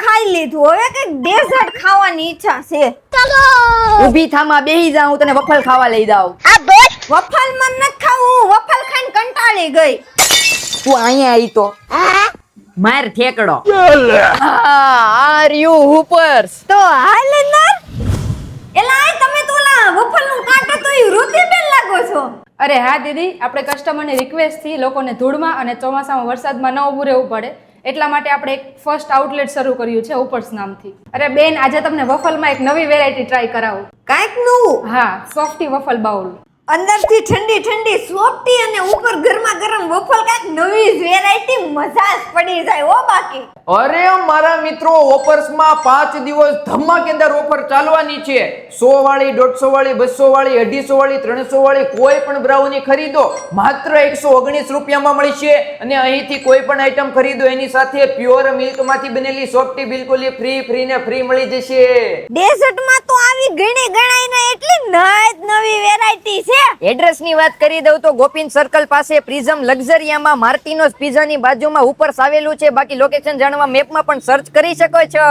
ખાઈ લીધું, હવે કઈક ડેઝર્ટ ખાવાની ઈચ્છા છે. ઊભી થામાં બેહી જા, હું તને વફલ ખાવા લઈ જાઉં. વફલ મન નથી ખાવું, વફલ ખાઈને કંટાળી ગઈ. તું અહીંયા આવી તો માર ઠેકડો. Are you હુપર્સ? તો હાલ નર એલા આય તમે તો ઓલા વફલ નું કાંટો તો ઈ ઋતિબેન લાગો છો. અરે હા દીદી, આપણે કસ્ટમરની રિક્વેસ્ટથી લોકોને ધૂળમાં અને ચોમાસામાં વરસાદમાં ન ઊભું રહેવું પડે એટલા માટે આપણે એક ફર્સ્ટ આઉટલેટ શરૂ કર્યું છે ઉપર્સ નામથી. અરે બેન, આજે તમને વફલમાં એક નવી વેરાયટી ટ્રાય કરાવું. કાંઈક નવું. હા, સોફ્ટી વફલ બાઉલ. અંદરથી ઠંડી ઠંડી સોફ્ટી અને ઉપર ગરમા ગરમ વફલ, કાંઈક નવી જ વેરાયટી, મજા જ પડી જાય હો. બાકી અરે મારા મિત્રો, ઓફર્સમાં 5 દિવસ ધમાકેદાર ઓફર ચાલવાની છે. 100 વાળી, 150 વાળી, 200 વાળી, 250 વાળી, 300 વાળી કોઈ પણ બ્રાઉની ખરીદો માત્ર 119 રૂપિયામાં મળશે. અને અહીંથી કોઈ પણ આઈટમ ખરીદો એની સાથે પ્યોર મિલ્કમાંથી બનેલી સોફ્ટી બિલકુલ ફ્રી ને ફ્રી મળી જશે. ડેઝર્ટમાં તો આવી ગણી ગણાય ને એટલી નવી વેરાયટી છે. એડ્રેસ ની વાત કરી દઉં તો ગોપીન સર્કલ પાસે પ્રિઝમ લક્ઝરિયામાં માર્ટિનોસ પિઝાની બાજુમાં ઉપર્સ આવેલું છે. બાકી લોકેશન જાણવા મેપમાં પણ સર્ચ કરી શકો છો.